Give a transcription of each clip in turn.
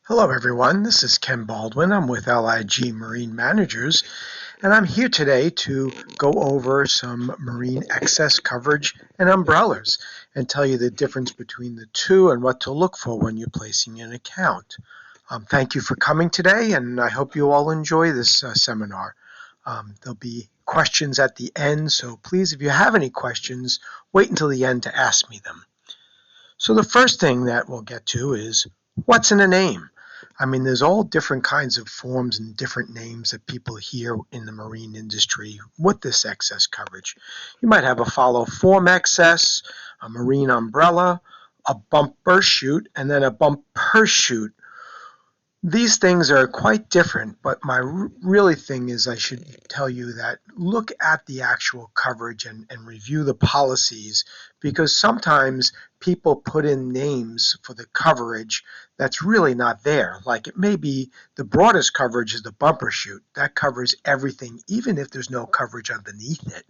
Hello everyone, this is Ken Baldwin. I'm with LIG Marine Managers, and I'm here today to go over some marine excess coverage and umbrellas and tell you the difference between the two and what to look for when you're placing an account. Thank you for coming today, and I hope you all enjoy this seminar. There'll be questions at the end, so please, if you have any questions, wait until the end to ask me them. So the first thing that we'll get to is, what's in a name? I mean, there's all different kinds of forms and different names that people hear in the marine industry with this excess coverage. You might have a follow form excess, a marine umbrella, a bump burst chute, and then a bump per chute. These things are quite different, but my really thing is I should tell you that look at the actual coverage and review the policies, because sometimes people put in names for the coverage that's really not there. Like it may be the broadest coverage is the bumper chute. That covers everything, even if there's no coverage underneath it,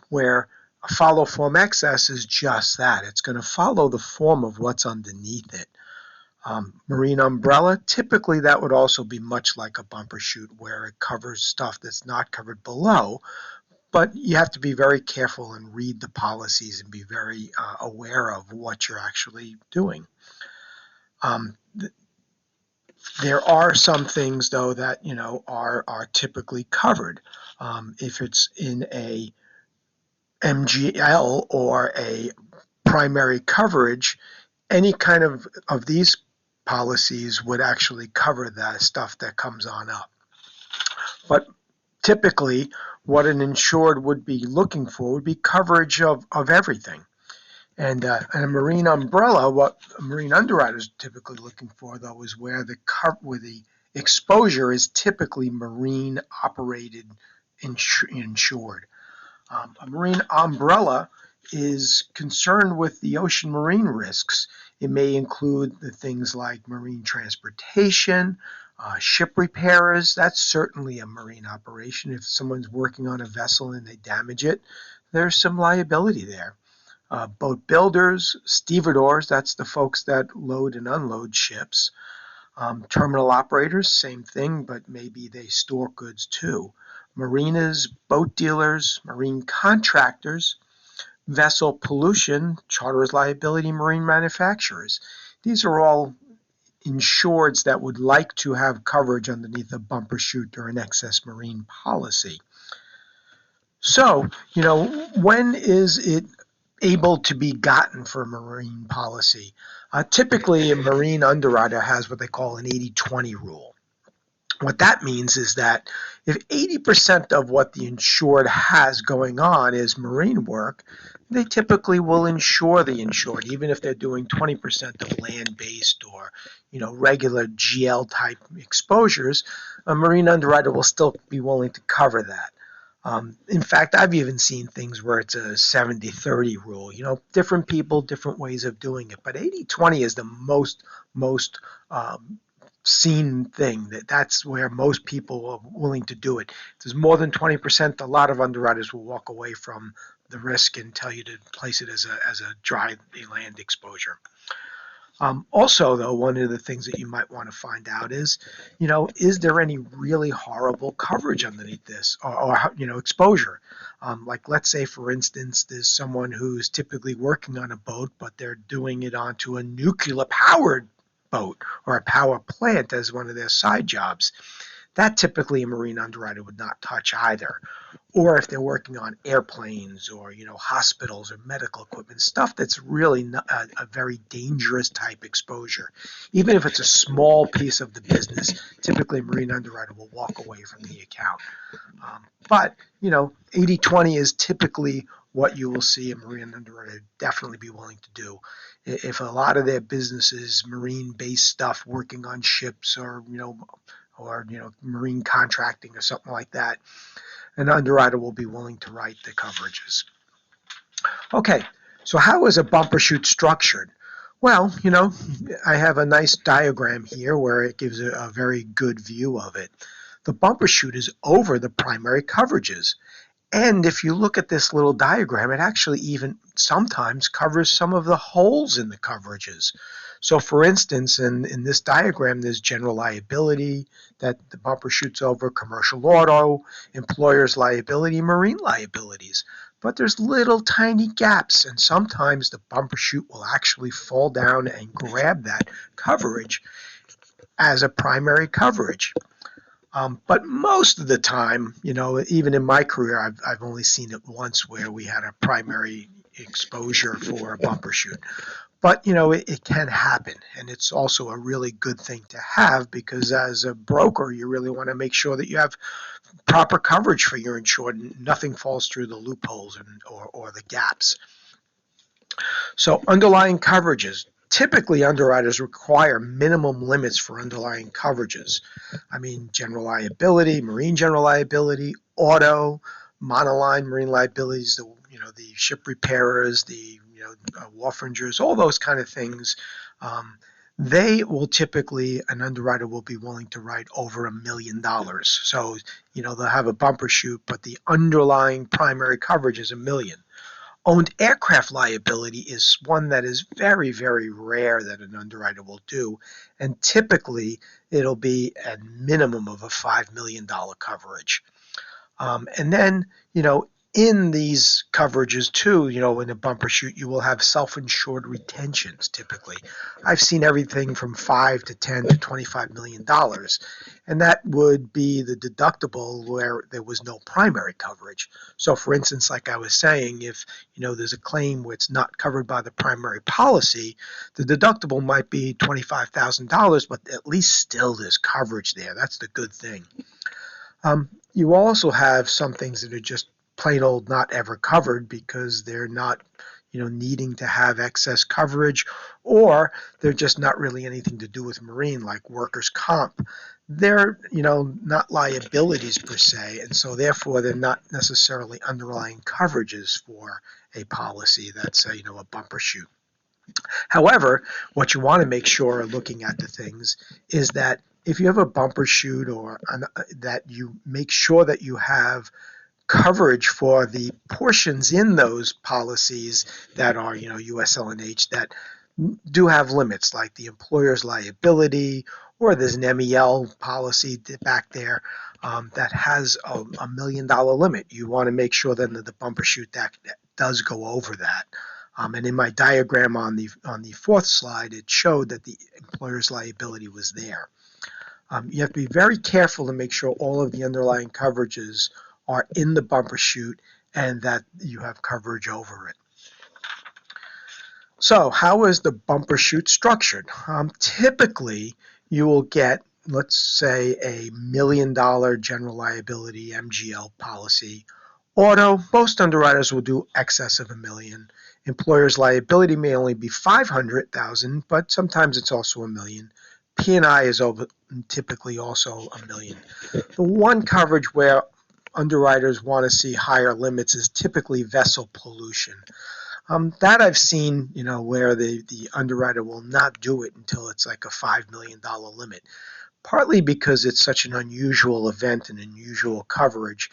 where a follow form excess is just that. It's going to follow the form of what's underneath it. Marine umbrella, typically that would also be much like a bumper chute where it covers stuff that's not covered below, but you have to be very careful and read the policies and be very aware of what you're actually doing. There are some things though that are typically covered. If it's in a MGL or a primary coverage, any kind of these policies would actually cover the stuff that comes on up. But typically, what an insured would be looking for would be coverage of everything. And a marine umbrella, what a marine underwriter is typically looking for, though, is where the exposure is typically marine operated insured. A marine umbrella is concerned with the ocean marine risks. It may include the things like marine transportation, ship repairers. That's certainly a marine operation. If someone's working on a vessel and they damage it, there's some liability there. Boat builders, stevedores, that's the folks that load and unload ships. Terminal operators, same thing, but maybe they store goods too. Marinas, boat dealers, marine contractors, vessel pollution, charterers liability, marine manufacturers. These are all insureds that would like to have coverage underneath a bumper chute or an excess marine policy. So, when is it able to be gotten for a marine policy? Typically, a marine underwriter has what they call an 80-20 rule. What that means is that if 80% of what the insured has going on is marine work, they typically will insure the insured, even if they're doing 20% of land-based or regular GL type exposures. A marine underwriter will still be willing to cover that. In fact, I've even seen things where it's a 70-30 rule. Different people, different ways of doing it, but 80-20 is the most seen thing. That's where most people are willing to do it. If there's more than 20%, a lot of underwriters will walk away from the risk and tell you to place it as a dry land exposure. Also, though, one of the things that you might want to find out is there any really horrible coverage underneath this or exposure? Like, let's say, for instance, there's someone who's typically working on a boat, but they're doing it onto a nuclear-powered boat or a power plant as one of their side jobs. That typically a marine underwriter would not touch either. Or if they're working on airplanes or hospitals or medical equipment, stuff that's really not a very dangerous type exposure. Even if it's a small piece of the business, typically a marine underwriter will walk away from the account. But 80-20 is typically what you will see a marine underwriter definitely be willing to do. If a lot of their business is marine-based stuff, working on ships or marine contracting or something like that, an underwriter will be willing to write the coverages. Okay, so how is a bumper chute structured? Well, I have a nice diagram here where it gives a very good view of it. The bumper chute is over the primary coverages. And if you look at this little diagram, it actually even sometimes covers some of the holes in the coverages. So for instance, in this diagram, there's general liability that the bumper shoots over, commercial auto, employer's liability, marine liabilities. But there's little tiny gaps, and sometimes the bumper chute will actually fall down and grab that coverage as a primary coverage. But most of the time, even in my career, I've only seen it once where we had a primary exposure for a bumper chute. But, it can happen, and it's also a really good thing to have because as a broker, you really want to make sure that you have proper coverage for your insured and nothing falls through the loopholes or the gaps. So underlying coverages. Typically, underwriters require minimum limits for underlying coverages. I mean, general liability, marine general liability, auto, monoline marine liabilities, the ship repairers, the wharfingers, all those kind of things. They will typically, an underwriter will be willing to write over $1 million. So, they'll have a bumper chute, but the underlying primary coverage is $1 million. Owned aircraft liability is one that is very, very rare that an underwriter will do, and typically it'll be a minimum of a $5 million coverage. And then, in these coverages too, in a bumper chute, you will have self-insured retentions typically. I've seen everything from $5 to $10 to $25 million. And that would be the deductible where there was no primary coverage. So for instance, like I was saying, if there's a claim where it's not covered by the primary policy, the deductible might be $25,000, but at least still there's coverage there. That's the good thing. You also have some things that are just plain old not ever covered because they're not needing to have excess coverage, or they're just not really anything to do with marine, like workers' comp. They're not liabilities per se, and so therefore they're not necessarily underlying coverages for a policy that's a bumper chute. However, what you want to make sure looking at the things is that if you have a bumper chute that you make sure that you have coverage for the portions in those policies that are, USL&H that do have limits, like the employer's liability, or there's an MEL policy back there that has a $1 million limit. You want to make sure then that the bumper chute that does go over that. And in my diagram on the fourth slide, it showed that the employer's liability was there. You have to be very careful to make sure all of the underlying coverages are in the bumper chute and that you have coverage over it. So how is the bumper chute structured? Typically, you will get, let's say, a $1 million general liability MGL policy. Auto, most underwriters will do excess of $1 million. Employer's liability may only be $500,000, but sometimes it's also $1 million. P&I is typically also $1 million. The one coverage where underwriters want to see higher limits is typically vessel pollution. That I've seen, where the underwriter will not do it until it's like a $5 million limit, partly because it's such an unusual event and unusual coverage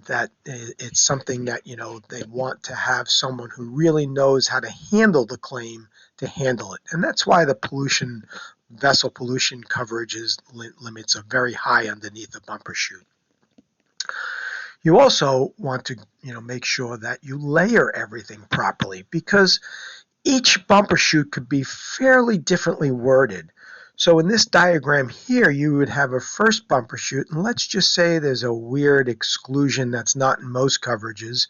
that it's something that, they want to have someone who really knows how to handle the claim to handle it. And that's why the vessel pollution coverages limits are very high underneath the bumper chute. You also want to, make sure that you layer everything properly because each bumper chute could be fairly differently worded. So in this diagram here, you would have a first bumper chute, and let's just say there's a weird exclusion that's not in most coverages.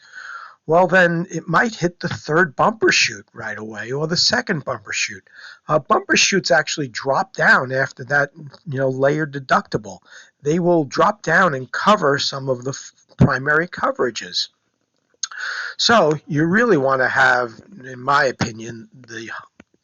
Well, then it might hit the third bumper chute right away or the second bumper chute. Bumper chutes actually drop down after that, layered deductible. They will drop down and cover some of the primary coverages. So you really want to have, in my opinion, the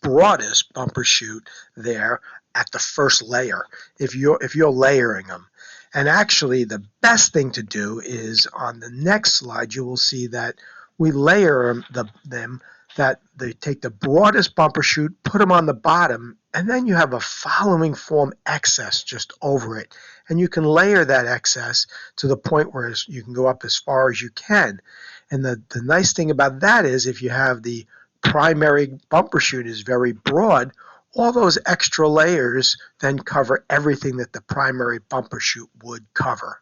broadest bumper chute there at the first layer if you're layering them. And actually, the best thing to do is on the next slide, you will see that we layer them that they take the broadest bumper chute, put them on the bottom, and then you have a following form excess just over it. And you can layer that excess to the point where you can go up as far as you can. And the nice thing about that is if you have the primary bumper chute is very broad, all those extra layers then cover everything that the primary bumper chute would cover.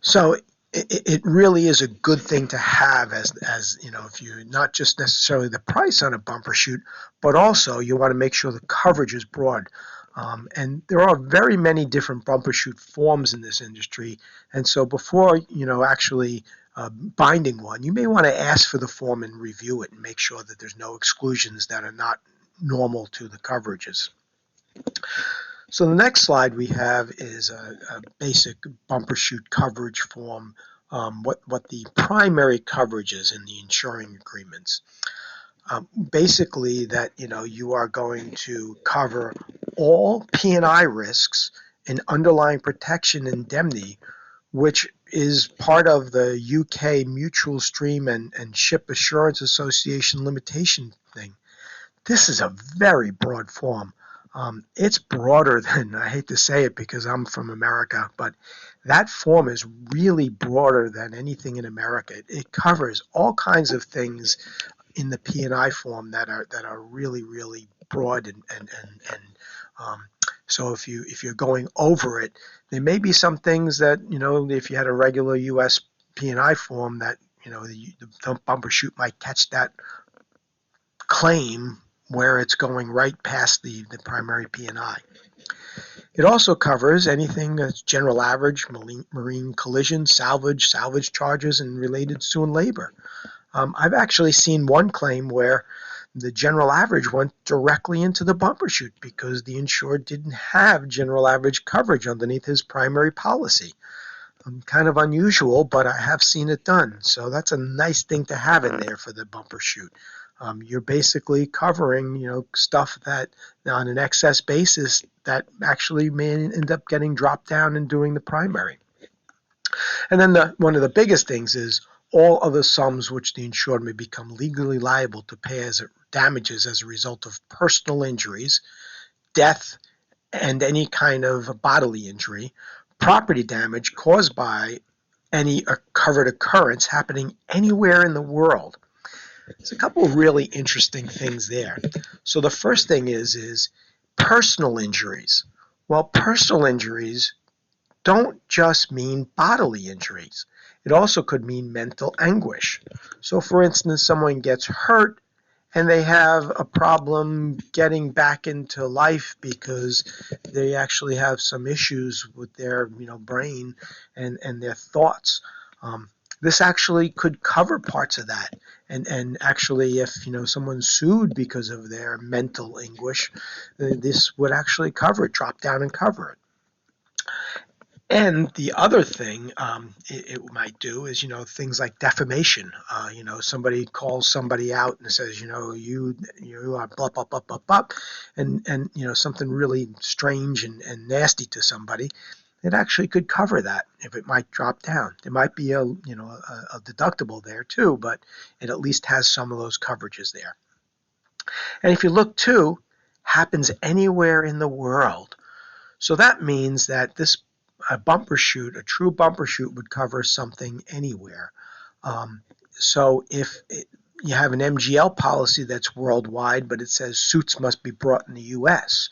So it really is a good thing to have as you know, if you not just necessarily the price on a bumper chute, but also you want to make sure the coverage is broad. And there are very many different bumper chute forms in this industry. And so before, actually binding one, you may want to ask for the form and review it and make sure that there's no exclusions that are not normal to the coverages. So the next slide we have is a basic bumper chute coverage form, what the primary coverage is in the insuring agreements. Basically that, you are going to cover all P&I risks and underlying protection indemnity, which is part of the UK Mutual Stream and Ship Assurance Association limitation thing. This is a very broad form. It's broader than, I hate to say it because I'm from America, but that form is really broader than anything in America. It covers all kinds of things in the P&I form that are really, really broad and so if you're going over it, there may be some things that, if you had a regular U.S. P&I form that, the bumper chute might catch that claim where it's going right past the primary P&I. It also covers anything that's general average, marine collision, salvage charges, and related sue and labor. I've actually seen one claim where the general average went directly into the bumper chute because the insured didn't have general average coverage underneath his primary policy. Kind of unusual, but I have seen it done. So that's a nice thing to have in there for the bumper chute. You're basically covering, stuff that on an excess basis that actually may end up getting dropped down and doing the primary. And then one of the biggest things is all other sums which the insured may become legally liable to pay as damages as a result of personal injuries, death, and any kind of bodily injury, property damage caused by any covered occurrence happening anywhere in the world. There's a couple of really interesting things there. So the first thing is personal injuries. Well, personal injuries don't just mean bodily injuries. It also could mean mental anguish. So for instance, someone gets hurt and they have a problem getting back into life because they actually have some issues with their brain and their thoughts. This actually could cover parts of that. And actually, if someone's sued because of their mental anguish, this would actually cover it, drop down and cover it. And the other thing it might do is, things like defamation. Somebody calls somebody out and says, you are blah, blah, blah, blah, blah, and something really strange and nasty to somebody. It actually could cover that if it might drop down. There might be a deductible there too, but it at least has some of those coverages there. And if you look too, happens anywhere in the world. So that means that a bumper chute, a true bumper chute, would cover something anywhere. So if you have an MGL policy that's worldwide, but it says suits must be brought in the U.S.,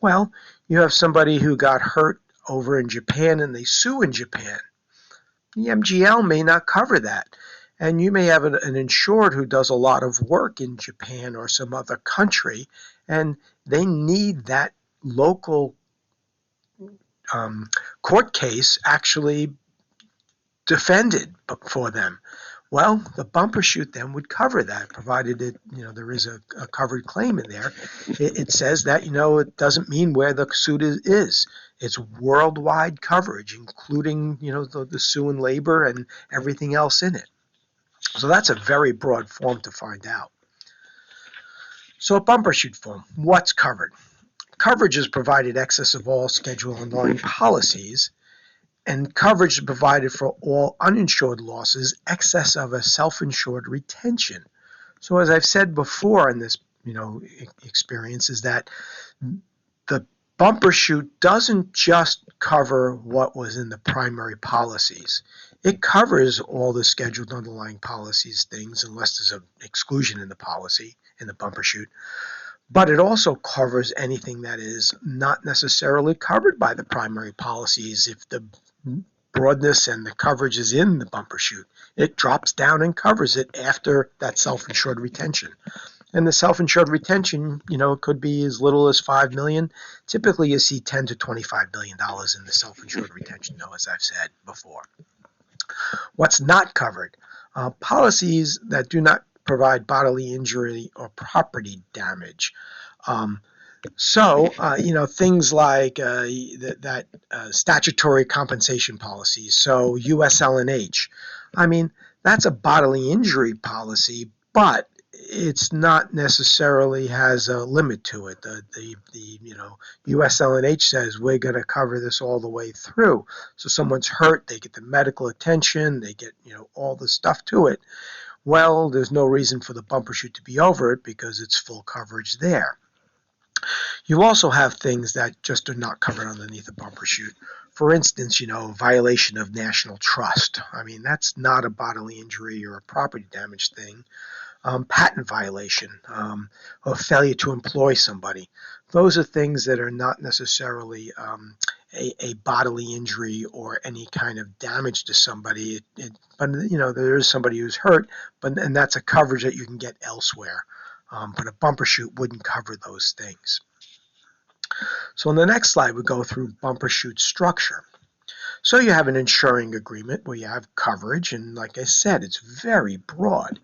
well, you have somebody who got hurt over in Japan and they sue in Japan. The MGL may not cover that. And you may have an insured who does a lot of work in Japan or some other country, and they need that local court case actually defended for them. Well, the bumper chute then would cover that, provided there is a covered claim in there. It says that it doesn't mean where the suit is. It's worldwide coverage, including the sue and labor and everything else in it. So that's a very broad form to find out. So a bumper chute form, what's covered? Coverage is provided excess of all schedule and line policies, and coverage is provided for all uninsured losses, excess of a self-insured retention. So as I've said before in this experience, is that the bumper chute doesn't just cover what was in the primary policies. It covers all the scheduled underlying policies things, unless there's an exclusion in the policy, in the bumper chute. But it also covers anything that is not necessarily covered by the primary policies. If the broadness and the coverage is in the bumper chute, it drops down and covers it after that self-insured retention. And the self-insured retention, it could be as little as $5 million. Typically, you see $10 to $25 million in the self-insured retention, though, as I've said before. What's not covered? Policies that do not provide bodily injury or property damage. Things like that statutory compensation policies. So USL&H. I mean, that's a bodily injury policy, but it's not necessarily has a limit to it. The USL&H says we're going to cover this all the way through. So someone's hurt, they get the medical attention, they get all the stuff to it. Well, there's no reason for the bumper chute to be over it because it's full coverage there. You also have things that just are not covered underneath the bumper chute. For instance, violation of national trust. I mean, that's not a bodily injury or a property damage thing. Patent violation, or failure to employ somebody. Those are things that are not necessarily a bodily injury or any kind of damage to somebody. But there is somebody who's hurt, and that's a coverage that you can get elsewhere. But a bumper chute wouldn't cover those things. So on the next slide, we go through bumper chute structure. So you have an insuring agreement where you have coverage, and like I said, it's very broad.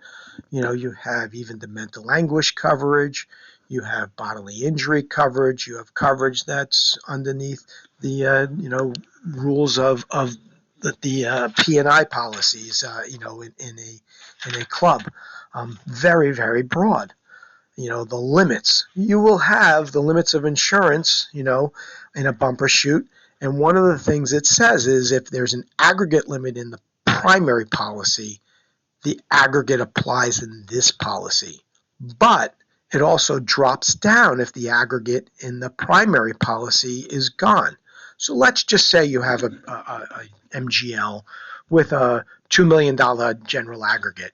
You have even the mental anguish coverage, you have bodily injury coverage, you have coverage that's underneath the rules of the P&I policies, in a club. Very, very broad. The limits. You will have the limits of insurance, in a bumper chute. And one of the things it says is if there's an aggregate limit in the primary policy, the aggregate applies in this policy. But it also drops down if the aggregate in the primary policy is gone. So let's just say you have a MGL with a $2 million general aggregate.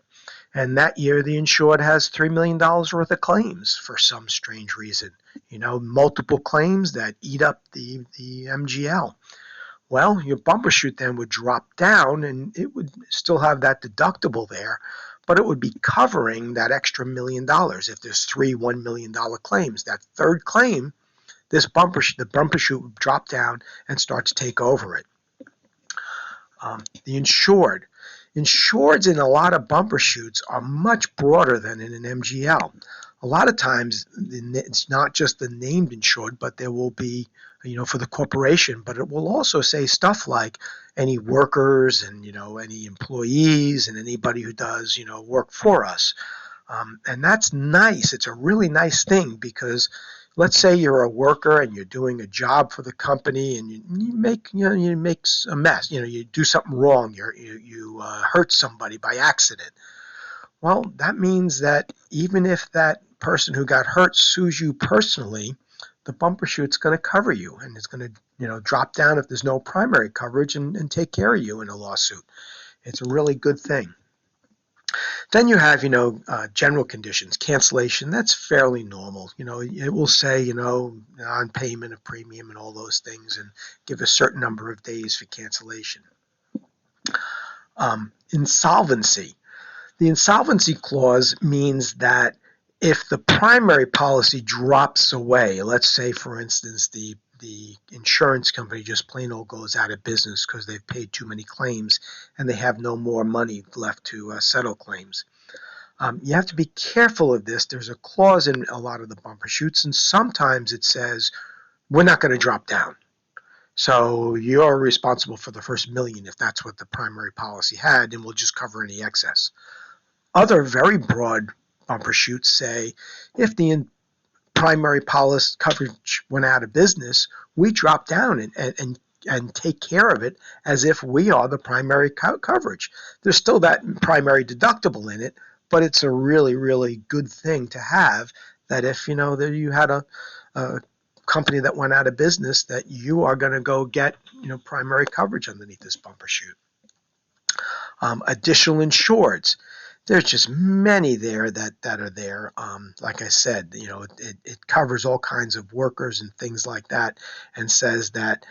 And that year, the insured has $3 million worth of claims for some strange reason. Multiple claims that eat up the MGL. Well, your bumper chute then would drop down, and it would still have that deductible there, but it would be covering that extra $1 million if there's three $1 million claims. That third claim, the bumper chute would drop down and start to take over it. The insured. Insureds in a lot of bumper chutes are much broader than in an MGL. A lot of times, it's not just the named insured, but there will be, for the corporation, but it will also say stuff like any workers and, any employees and anybody who does, work for us. And that's nice. It's a really nice thing because let's say you're a worker and you're doing a job for the company and you make a mess. You do something wrong. You hurt somebody by accident. Well, that means that even if that person who got hurt sues you personally, the bumper chute's going to cover you, and it's going to drop down if there's no primary coverage and take care of you in a lawsuit. It's a really good thing. Then you have, general conditions, cancellation. That's fairly normal. It will say, non-payment of premium and all those things, and give a certain number of days for cancellation. Insolvency. The insolvency clause means that if the primary policy drops away, let's say, for instance, the insurance company just plain old goes out of business because they've paid too many claims and they have no more money left to settle claims. You have to be careful of this. There's a clause in a lot of the bumper chutes, and sometimes it says, we're not going to drop down. So you're responsible for the first $1 million if that's what the primary policy had, and we'll just cover any excess. Other very broad bumper chutes say, if the primary policy coverage went out of business, we drop down and take care of it as if we are the primary coverage. There's still that primary deductible in it, but it's a really, really good thing to have that if, that you had a company that went out of business, that you are going to go get, primary coverage underneath this bumper chute. Additional insureds. there's just many there that are there. Like I said, it covers all kinds of workers and things like that, and says that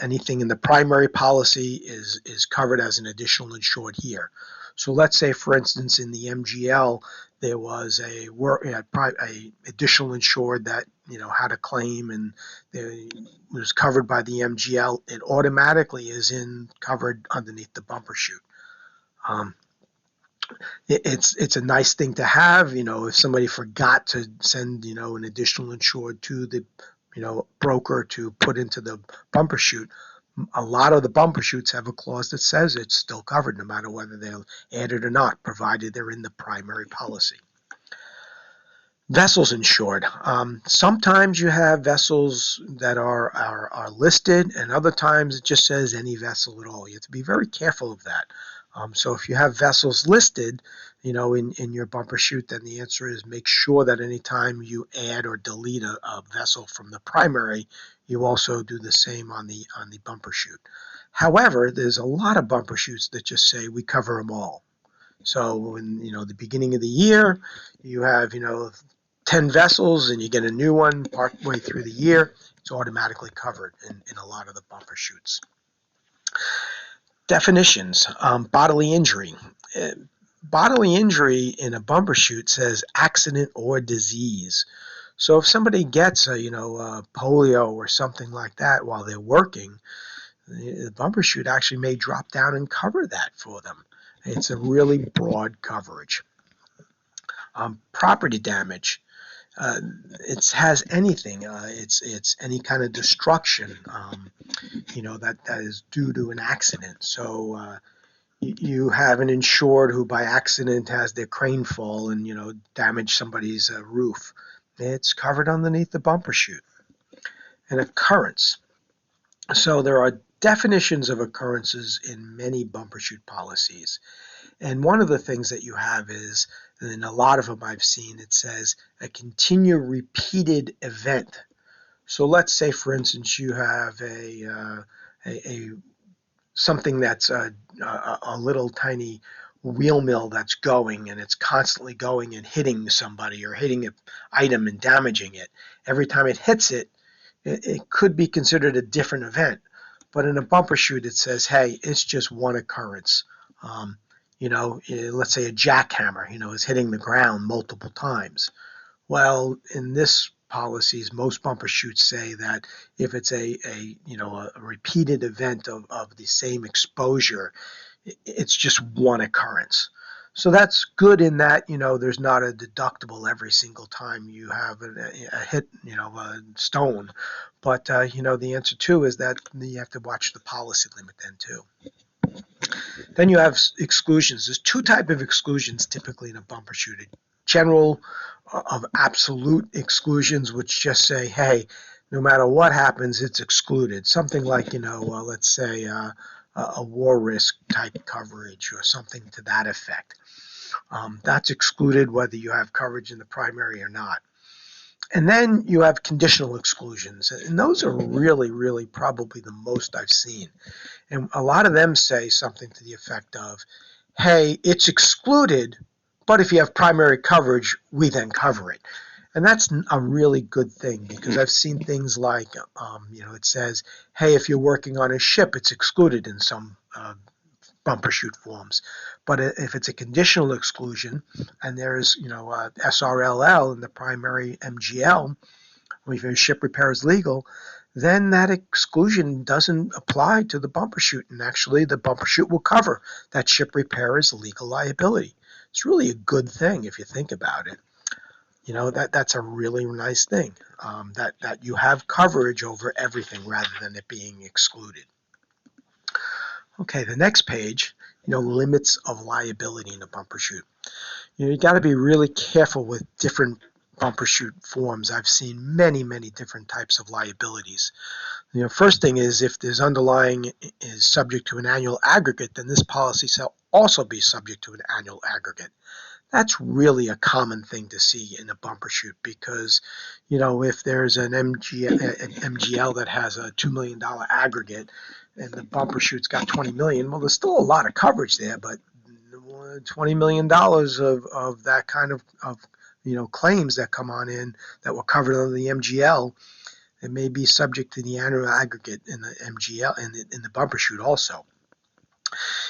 anything in the primary policy is covered as an additional insured here. So let's say, for instance, in the MGL, there was a additional insured that had a claim and it was covered by the MGL. It automatically is covered underneath the bumper chute. It's a nice thing to have. If somebody forgot to send an additional insured to the broker to put into the bumper chute, a lot of the bumper chutes have a clause that says it's still covered no matter whether they're added or not, provided they're in the primary policy. Vessels insured. Sometimes you have vessels that are listed, and other times it just says any vessel at all. You have to be very careful of that. So if you have vessels listed, in your bumper chute, then the answer is make sure that anytime you add or delete a vessel from the primary, you also do the same on the bumper chute. However, there's a lot of bumper chutes that just say we cover them all. So in the beginning of the year, you have 10 vessels and you get a new one partway through the year, it's automatically covered in a lot of the bumper chutes. Definitions. Bodily injury. Bodily injury in a bumper chute says accident or disease. So if somebody gets a polio or something like that while they're working, the bumper chute actually may drop down and cover that for them. It's a really broad coverage. Property damage. It has anything. It's any kind of destruction, that is due to an accident. So you have an insured who by accident has their crane fall and damage somebody's roof. It's covered underneath the bumper chute. An occurrence. So there are definitions of occurrences in many bumper chute policies. And one of the things that you have is, and in a lot of them I've seen, it says a continued repeated event. So let's say, for instance, you have a something that's a little tiny wheel mill that's going, and it's constantly going and hitting somebody or hitting an item and damaging it. Every time it hits it, it could be considered a different event. But in a bumper chute, it says, hey, it's just one occurrence. Let's say a jackhammer, is hitting the ground multiple times. Well, in this policies, most bumper chutes say that if it's a repeated event of the same exposure, it's just one occurrence. So that's good in that, there's not a deductible every single time you have a hit, a stone. But, the answer too is that you have to watch the policy limit then too. Then you have exclusions. There's two types of exclusions typically in a bumper chute. General of absolute exclusions, which just say, hey, no matter what happens, it's excluded. Something like, let's say a war risk type coverage or something to that effect. That's excluded whether you have coverage in the primary or not. And then you have conditional exclusions, and those are really, really probably the most I've seen. And a lot of them say something to the effect of, hey, it's excluded, but if you have primary coverage, we then cover it. And that's a really good thing because I've seen things like, it says, hey, if you're working on a ship, it's excluded in some bumper chute forms. But if it's a conditional exclusion and there's, SRLL in the primary MGL, if your ship repair is legal, then that exclusion doesn't apply to the bumper chute. And actually, the bumper chute will cover that ship repair as legal liability. It's really a good thing if you think about it. That's a really nice thing, that you have coverage over everything rather than it being excluded. Okay, the next page, limits of liability in a bumper chute. You got to be really careful with different bumper chute forms. I've seen many, many different types of liabilities. First thing is if there's underlying is subject to an annual aggregate, then this policy shall also be subject to an annual aggregate. That's really a common thing to see in a bumper chute because, if there's an MGL that has a $2 million aggregate and the bumper chute's got $20 million, well, there's still a lot of coverage there, but $20 million of that kind of claims that come on in that were covered under the MGL, it may be subject to the annual aggregate in the MGL in the bumper shoot also.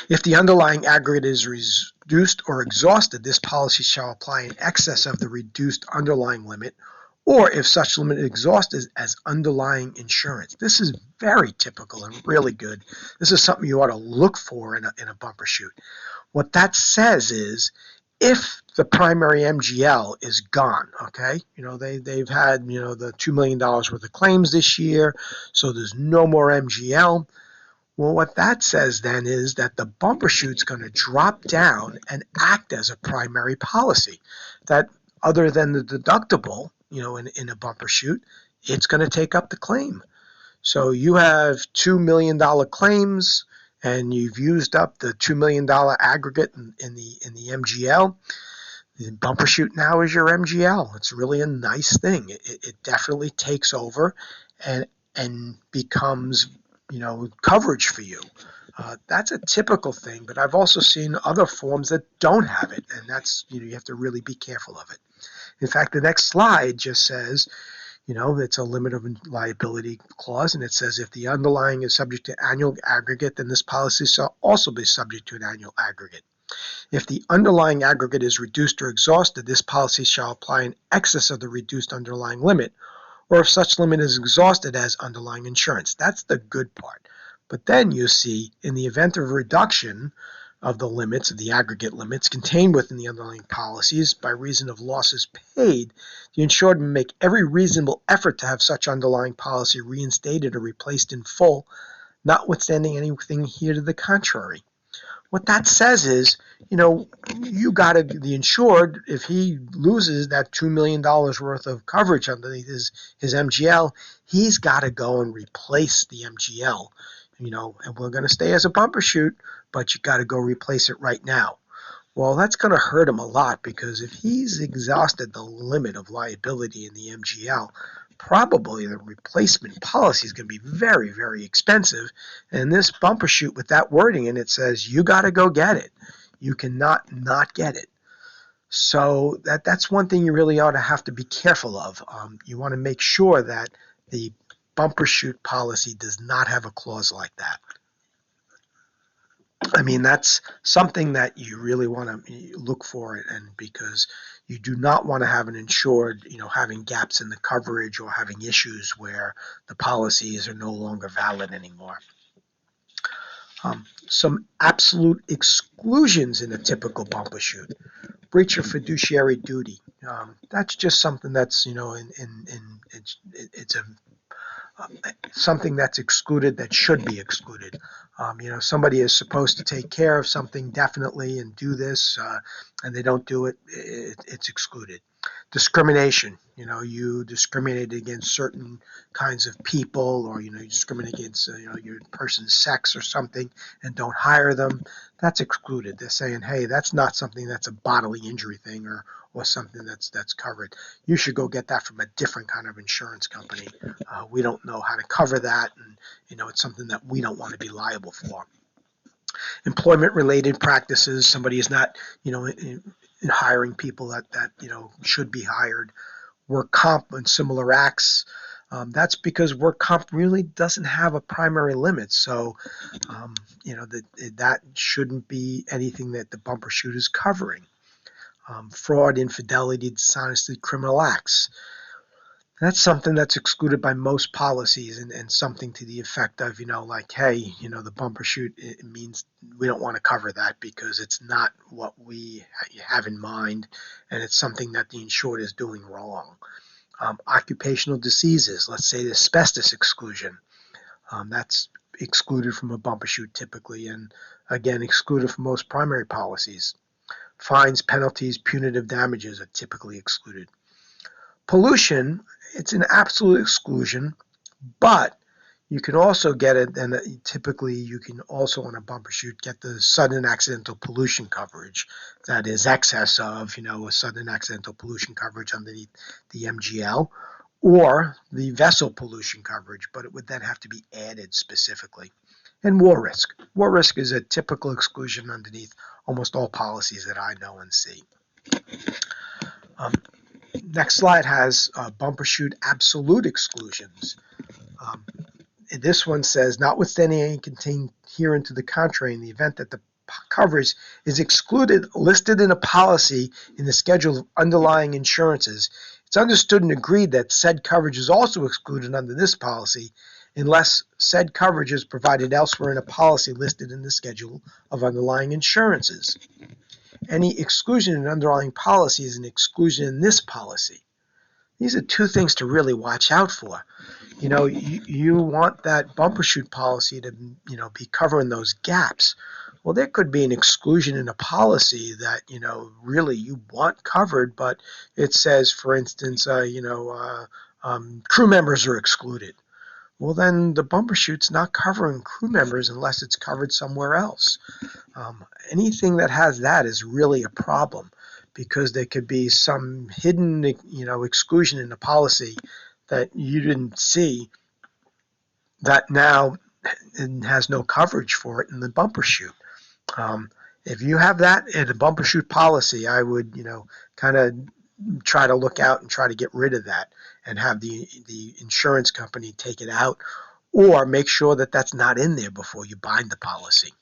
If the underlying aggregate is reduced or exhausted, this policy shall apply in excess of the reduced underlying limit, or if such limit is exhausted as underlying insurance. This is very typical and really good. This is something you ought to look for in a bumper shoot. What that says is, if the primary MGL is gone, okay, they've had the $2 million worth of claims this year, so there's no more MGL. Well, what that says then is that the bumper shoot's going to drop down and act as a primary policy. That other than the deductible, in a bumper shoot, it's going to take up the claim. So you have $2 million claims, and you've used up the $2 million aggregate in the MGL. The bumper shoot now is your MGL. It's really a nice thing. It definitely takes over and becomes coverage for you. That's a typical thing, but I've also seen other forms that don't have it, and that's you have to really be careful of it. In fact, the next slide just says, it's a limit of liability clause, and it says if the underlying is subject to annual aggregate, then this policy shall also be subject to an annual aggregate. If the underlying aggregate is reduced or exhausted, this policy shall apply in excess of the reduced underlying limit, or if such limit is exhausted as underlying insurance. That's the good part. But then you see, in the event of reduction of the limits, of the aggregate limits contained within the underlying policies by reason of losses paid, the insured may make every reasonable effort to have such underlying policy reinstated or replaced in full, notwithstanding anything here to the contrary. What that says is, the insured, if he loses that $2 million worth of coverage underneath his MGL, he's got to go and replace the MGL, and we're going to stay as a bumper shoot, but you got to go replace it right now. Well, that's going to hurt him a lot, because if he's exhausted the limit of liability in the MGL, probably the replacement policy is going to be very, very expensive. And this bumper shoot with that wording in it says you got to go get it. You cannot not get it. So that's one thing you really ought to have to be careful of. You want to make sure that the bumper shoot policy does not have a clause like that. I mean, that's something that you really want to look for, and because you do not want to have an insured, having gaps in the coverage or having issues where the policies are no longer valid anymore. Some absolute exclusions in a typical bumper shoot. Breach of fiduciary duty. That's just something that's, it's something that's excluded that should be excluded. Somebody is supposed to take care of something definitely and do this, and they don't do it, it's excluded. Discrimination. You discriminate against certain kinds of people, or you discriminate against your person's sex or something and don't hire them. That's excluded. They're saying, hey, that's not something that's a bodily injury thing or something that's covered. You should go get that from a different kind of insurance company. We don't know how to cover that, and it's something that we don't want to be liable for. Employment-related practices. Somebody is not, in hiring people that should be hired. Work comp and similar acts. That's because work comp really doesn't have a primary limit, so that shouldn't be anything that the bumper shoot is covering. Fraud, infidelity, dishonesty, criminal acts. That's something that's excluded by most policies, and something to the effect of, like, hey, the bumper shoot, it means we don't want to cover that because it's not what we have in mind, and it's something that the insured is doing wrong. Occupational diseases, let's say the asbestos exclusion. That's excluded from a bumper shoot typically, and again, excluded from most primary policies. Fines, penalties, punitive damages are typically excluded. Pollution, it's an absolute exclusion, but you can also get it, and typically you can also on a bumper shoot get the sudden accidental pollution coverage. That is excess of, a sudden accidental pollution coverage underneath the MGL, or the vessel pollution coverage, but it would then have to be added specifically. And war risk. War risk is a typical exclusion underneath almost all policies that I know and see. Um, Next slide has bumper shoot absolute exclusions. Um, this one says, notwithstanding any contained herein to the contrary, in the event that the coverage is excluded, listed in a policy in the schedule of underlying insurances, it's understood and agreed that said coverage is also excluded under this policy unless said coverage is provided elsewhere in a policy listed in the schedule of underlying insurances. Any exclusion in an underlying policy is an exclusion in this policy. These are two things to really watch out for. You want that bumper shoot policy to, be covering those gaps. Well, there could be an exclusion in a policy that, really you want covered, but it says, for instance, crew members are excluded. Well, then the bumper shoot's not covering crew members unless it's covered somewhere else. Anything that has that is really a problem because there could be some hidden, exclusion in the policy that you didn't see that now has no coverage for it in the bumper shoot. If you have that in a bumper shoot policy, I would, kind of try to look out and try to get rid of that and have the insurance company take it out, or make sure that that's not in there before you bind the policy.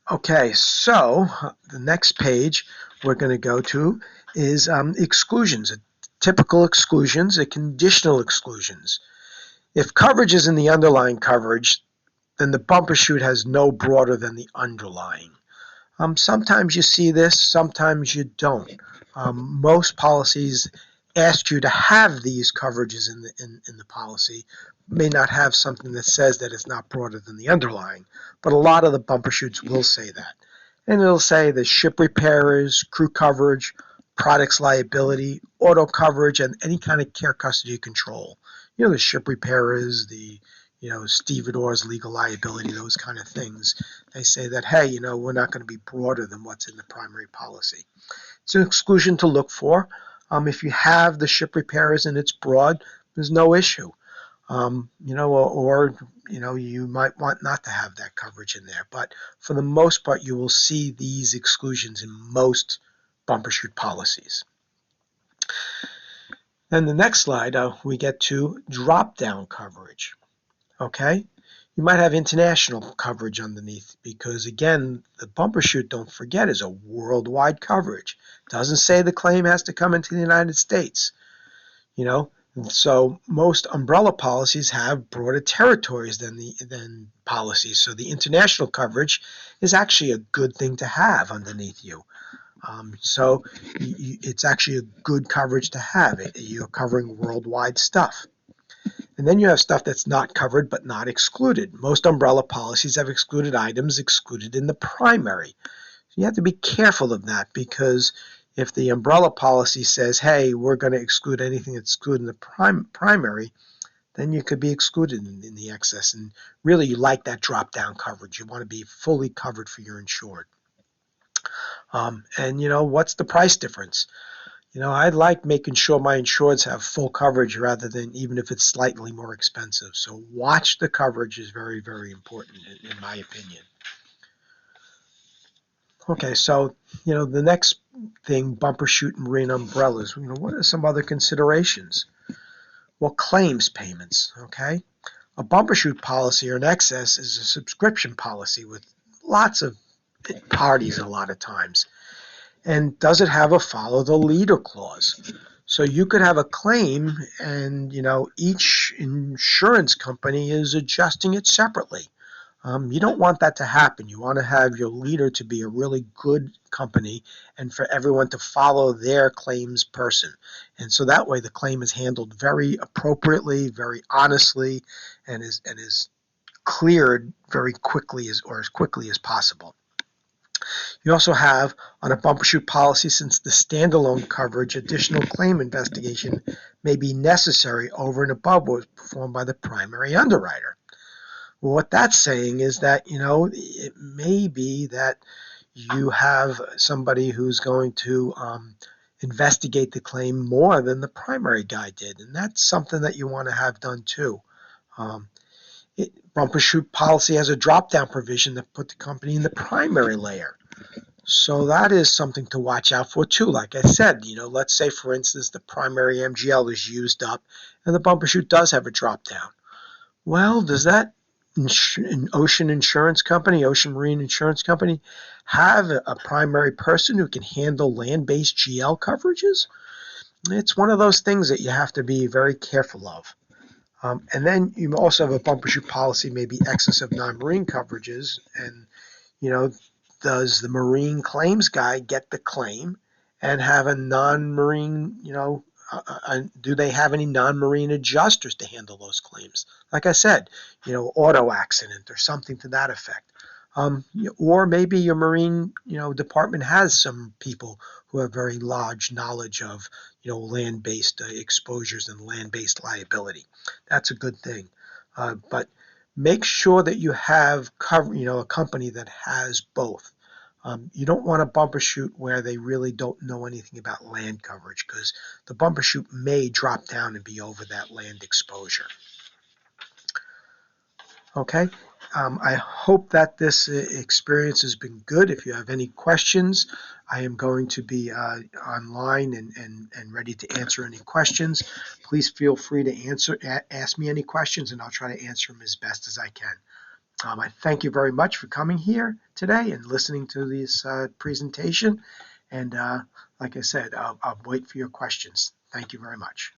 Okay, so the next page we're going to go to is exclusions, typical exclusions, and conditional exclusions. If coverage is in the underlying coverage, then the bumper shoot has no broader than the underlying. Sometimes you see this, sometimes you don't. Most policies ask you to have these coverages in the policy. May not have something that says that it's not broader than the underlying, but a lot of the bumper shoots will say that. And it'll say the ship repairers, crew coverage, products liability, auto coverage, and any kind of care, custody, control. The ship repairers, the stevedores, legal liability, those kind of things. They say that, hey, we're not going to be broader than what's in the primary policy. It's an exclusion to look for. If you have the ship repairers and it's broad, there's no issue. You might want not to have that coverage in there. But for the most part, you will see these exclusions in most bumper shoot policies. Then the next slide, we get to drop-down coverage. Okay? You might have international coverage underneath because, again, the bumper shoot, don't forget, is a worldwide coverage. Doesn't say the claim has to come into the United States. So most umbrella policies have broader territories than policies. So the international coverage is actually a good thing to have underneath you. So it's actually a good coverage to have. You're covering worldwide stuff. And then you have stuff that's not covered but not excluded. Most umbrella policies have excluded items excluded in the primary. So you have to be careful of that because if the umbrella policy says, hey, we're going to exclude anything that's excluded in the primary, then you could be excluded in the excess. And really, you like that drop-down coverage. You want to be fully covered for your insured. What's the price difference? I like making sure my insureds have full coverage rather than even if it's slightly more expensive. So watch the coverage is very, very important in my opinion. Okay, so, the next thing, bumper shoot and marine umbrellas, what are some other considerations? Well, claims payments, okay? A bumper shoot policy or an excess is a subscription policy with lots of parties a lot of times. And does it have a follow the leader clause? So you could have a claim and, each insurance company is adjusting it separately. You don't want that to happen. You want to have your leader to be a really good company and for everyone to follow their claims person. And so that way the claim is handled very appropriately, very honestly, and is cleared very quickly as quickly as possible. You also have, on a bumper shoot policy, since the standalone coverage, additional claim investigation may be necessary over and above what was performed by the primary underwriter. Well, what that's saying is that, it may be that you have somebody who's going to investigate the claim more than the primary guy did, and that's something that you want to have done too. Bumper shoot policy has a drop-down provision that put the company in the primary layer. So that is something to watch out for too. Like I said, let's say for instance the primary MGL is used up and the bumper chute does have a drop-down. Well, does that ocean insurance company, ocean marine insurance company, have a primary person who can handle land-based GL coverages? It's one of those things that you have to be very careful of. And then you also have a bumper shoot policy, maybe excess of non-marine coverages. And, does the marine claims guy get the claim and have a non-marine, do they have any non-marine adjusters to handle those claims? Like I said, auto accident or something to that effect. Or maybe your marine, department has some people who have very large knowledge of, land-based exposures and land-based liability. That's a good thing. But make sure that you have a company that has both. You don't want a bumper shoot where they really don't know anything about land coverage because the bumper shoot may drop down and be over that land exposure. Okay. I hope that this experience has been good. If you have any questions, I am going to be online and ready to answer any questions. Please feel free to ask me any questions, and I'll try to answer them as best as I can. I thank you very much for coming here today and listening to this presentation. And like I said, I'll wait for your questions. Thank you very much.